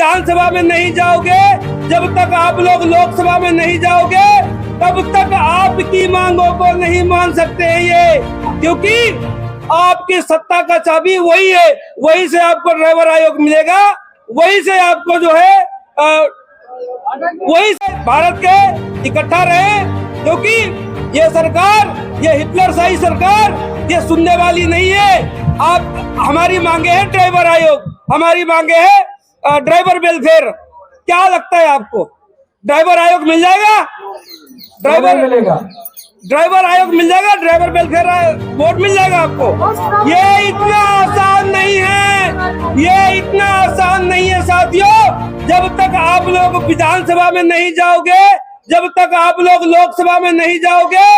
विधानसभा में नहीं जाओगे, जब तक आप लोग लोकसभा में नहीं जाओगे, तब तक आपकी मांगों को नहीं मान सकते हैं ये, क्योंकि आपकी सत्ता का चाबी वही है। वही से आपको ड्राइवर आयोग मिलेगा, वही से आपको जो है वही से भारत के इकट्ठा रहे, क्योंकि ये सरकार, ये हिटलरशाही सरकार, ये सुनने वाली नहीं है। आप हमारी मांगे है ड्राइवर आयोग, हमारी मांगे है ड्राइवर वेलफेयर। क्या लगता है आपको, ड्राइवर आयोग मिल जाएगा? ड्राइवर मिलेगा, ड्राइवर आयोग मिल जाएगा, ड्राइवर वेलफेयर बोर्ड मिल जाएगा आपको। ये इतना आसान नहीं है, ये इतना आसान नहीं है साथियों। जब तक आप लोग विधानसभा में नहीं जाओगे, जब तक आप लोग लोकसभा में नहीं जाओगे,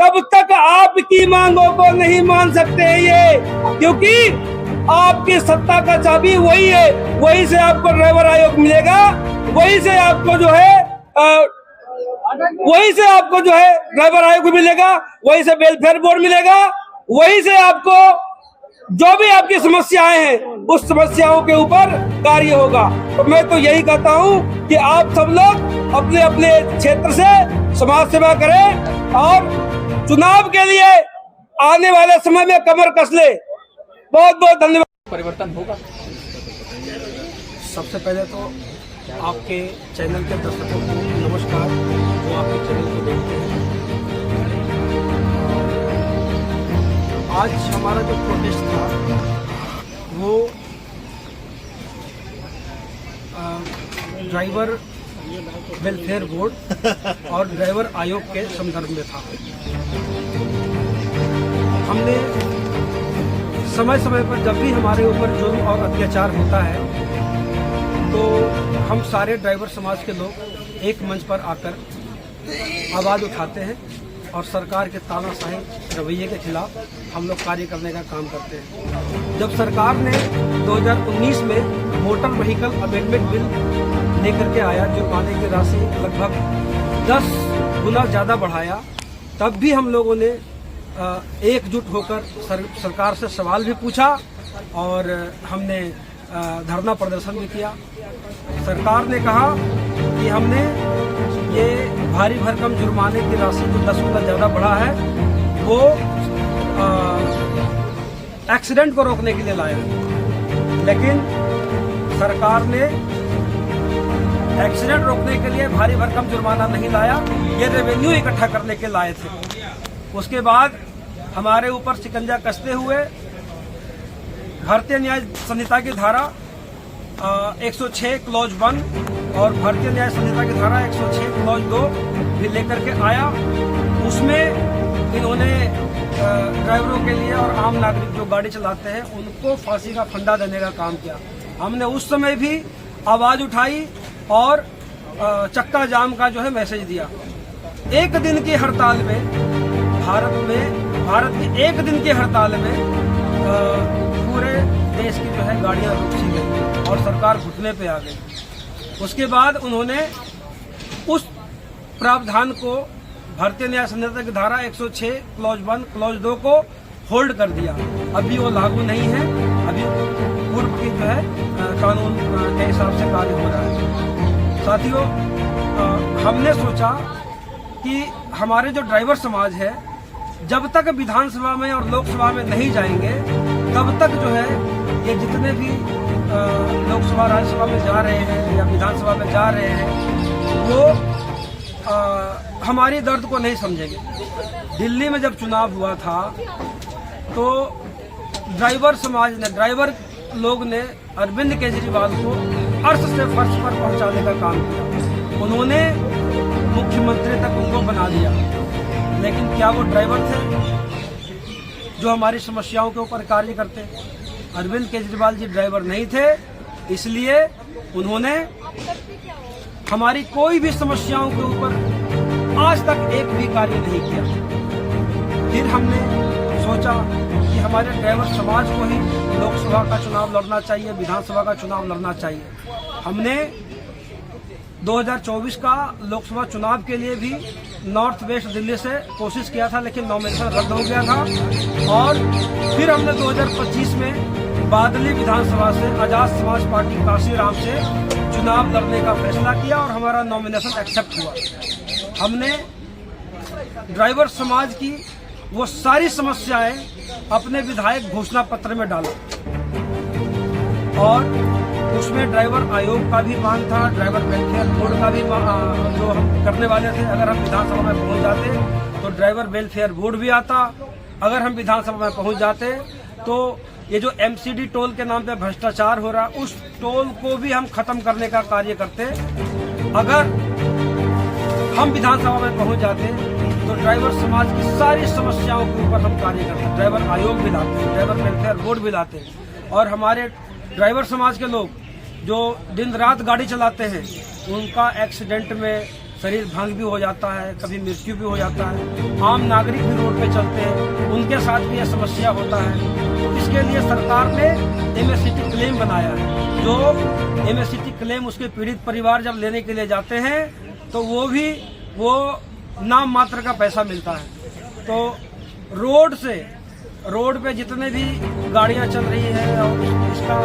तब तक आपकी मांगों को नहीं मान सकते हैं ये, क्योंकि आपकी सत्ता का चाबी वही है। वही से आपको ड्राइवर आयोग मिलेगा, वही से आपको जो है वही से आपको जो है ड्राइवर आयोग मिलेगा, वही से वेलफेयर बोर्ड मिलेगा, वही से आपको जो भी आपकी समस्याएं हैं उस समस्याओं के ऊपर कार्य होगा। तो मैं तो यही कहता हूं कि आप सब लोग अपने अपने क्षेत्र से समाज सेवा करें और चुनाव के लिए आने वाले समय में कमर कस ले। बहुत बहुत धन्यवाद। परिवर्तन होगा। सबसे पहले तो आपके चैनल के दर्शकों को नमस्कार, वो आपके चैनल को देखते हैं। आज हमारा जो प्रोटेस्ट था वो ड्राइवर वेलफेयर बोर्ड और ड्राइवर आयोग के संदर्भ में था। हमने समय समय पर जब भी हमारे ऊपर जुल्म और अत्याचार होता है तो हम सारे ड्राइवर समाज के लोग एक मंच पर आकर आवाज़ उठाते हैं और सरकार के तानाशाही रवैये के खिलाफ हम लोग कार्य करने का काम करते हैं। जब सरकार ने 2019 में मोटर व्हीकल अमेंडमेंट बिल लेकर के आया, जुर्माने की राशि लगभग 10 गुना ज़्यादा बढ़ाया, तब भी हम लोगों ने एकजुट होकर सरकार से सवाल भी पूछा और हमने धरना प्रदर्शन भी किया। सरकार ने कहा कि हमने ये भारी भरकम जुर्माने की राशि जो 10 गुना ज़्यादा बढ़ा है वो एक्सीडेंट को रोकने के लिए लाया, लेकिन सरकार ने एक्सीडेंट रोकने के लिए भारी भरकम जुर्माना नहीं लाया, ये रेवेन्यू इकट्ठा करने के लाए थे। उसके बाद हमारे ऊपर शिकंजा कसते हुए भारतीय न्याय संहिता की धारा 106 क्लॉज 1 और भारतीय न्याय संहिता की धारा 106 क्लॉज 2 भी लेकर के आया। उसमें इन्होंने ड्राइवरों के लिए और आम नागरिक जो गाड़ी चलाते हैं उनको फांसी का फंदा देने का काम किया। हमने उस समय भी आवाज उठाई और चक्का जाम का जो है मैसेज दिया। एक दिन की हड़ताल में भारत की एक दिन की हड़ताल में पूरे देश की जो है गाड़ियां रुक सी गई और सरकार घुटने पे आ गई। उसके बाद उन्होंने उस प्रावधान को भारतीय न्याय संहिता की धारा 106 क्लॉज 1 क्लॉज 2 को होल्ड कर दिया। अभी वो लागू नहीं है, अभी पूर्व की जो है कानून के हिसाब से कार्य हो रहा है। साथियों, हमने सोचा कि हमारे जो ड्राइवर समाज है जब तक विधानसभा में और लोकसभा में नहीं जाएंगे तब तक जो है ये जितने भी लोकसभा राज्यसभा में जा रहे हैं या विधानसभा में जा रहे हैं वो हमारी दर्द को नहीं समझेंगे। दिल्ली में जब चुनाव हुआ था तो ड्राइवर समाज ने, ड्राइवर लोग ने अरविंद केजरीवाल को अर्श से फर्श पर पहुंचाने का काम किया। उन्होंने मुख्यमंत्री तक उनको बना दिया, लेकिन क्या वो ड्राइवर थे जो हमारी समस्याओं के ऊपर कार्य करते? अरविंद केजरीवाल जी ड्राइवर नहीं थे, इसलिए उन्होंने हमारी कोई भी समस्याओं के ऊपर आज तक एक भी कार्य नहीं किया। फिर हमने सोचा कि हमारे ड्राइवर समाज को ही लोकसभा का चुनाव लड़ना चाहिए, विधानसभा का चुनाव लड़ना चाहिए। हमने 2024 का लोकसभा चुनाव के लिए भी नॉर्थ वेस्ट दिल्ली से कोशिश किया था, लेकिन नॉमिनेशन रद्द हो गया था। और फिर हमने 2025 में बादली विधानसभा से आजाद समाज पार्टी काशीराम से चुनाव लड़ने का फैसला किया और हमारा नॉमिनेशन एक्सेप्ट हुआ। हमने ड्राइवर समाज की वो सारी समस्याएं अपने विधायक घोषणा पत्र में डाला और उसमें ड्राइवर आयोग का भी मांग था, ड्राइवर वेलफेयर बोर्ड का भी जो हम करने वाले थे। अगर हम विधानसभा में पहुंच जाते तो ड्राइवर वेलफेयर बोर्ड भी आता। अगर हम विधानसभा में पहुंच जाते तो ये जो एमसीडी टोल के नाम पे भ्रष्टाचार हो रहा, उस टोल को भी हम खत्म करने का कार्य करते। अगर हम विधानसभा में पहुंच जाते तो ड्राइवर समाज की सारी समस्याओं के ऊपर हम कार्य करते, ड्राइवर आयोग भी लाते, ड्राइवर वेलफेयर बोर्ड भी लाते और हमारे ड्राइवर समाज के लोग जो दिन रात गाड़ी चलाते हैं उनका एक्सीडेंट में शरीर भंग भी हो जाता है, कभी मृत्यु भी हो जाता है। आम नागरिक भी रोड पे चलते हैं, उनके साथ भी यह समस्या होता है। तो इसके लिए सरकार ने एमएससीटी क्लेम बनाया है। जो एमएससीटी क्लेम उसके पीड़ित परिवार जब लेने के लिए जाते हैं तो वो नाम मात्र का पैसा मिलता है। तो रोड पे जितने भी गाड़ियां चल रही है और इसका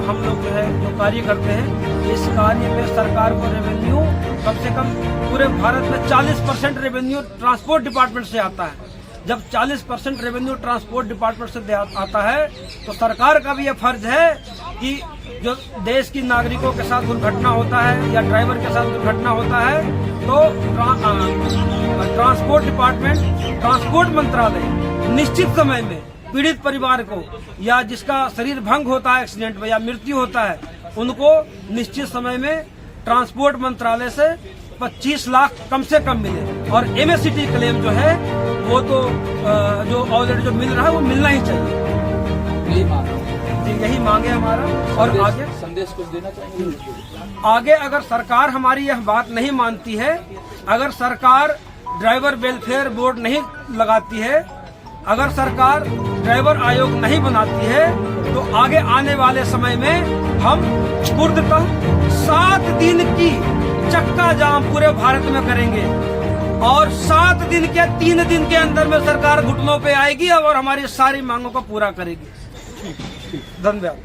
हम लोग जो है जो कार्य करते हैं, इस कार्य में सरकार को रेवेन्यू कम से कम पूरे भारत में 40% रेवेन्यू ट्रांसपोर्ट डिपार्टमेंट से आता है। जब 40% रेवेन्यू ट्रांसपोर्ट डिपार्टमेंट से आता है तो सरकार का भी यह फर्ज है कि जो देश की नागरिकों के साथ दुर्घटना होता है या ड्राइवर के साथ दुर्घटना होता है तो ट्रांसपोर्ट डिपार्टमेंट, ट्रांसपोर्ट मंत्रालय निश्चित समय में पीड़ित परिवार को या जिसका शरीर भंग होता है एक्सीडेंट में या मृत्यु होता है उनको निश्चित समय में ट्रांसपोर्ट मंत्रालय से 25 लाख कम से कम मिले। और एमएससीटी क्लेम जो है वो तो जो ऑलरेडी जो मिल रहा है वो मिलना ही चाहिए। यही मांगे हमारा। और आगे संदेश कुछ देना चाहेंगे? आगे अगर सरकार हमारी यह बात नहीं मानती है, अगर सरकार ड्राइवर वेलफेयर बोर्ड नहीं लगाती है, अगर सरकार ड्राइवर आयोग नहीं बनाती है तो आगे आने वाले समय में हम पूर्णतः 7 दिन की चक्का जाम पूरे भारत में करेंगे और 7 दिन के 3 दिन के अंदर में सरकार घुटनों पे आएगी और हमारी सारी मांगों को पूरा करेगी। धन्यवाद।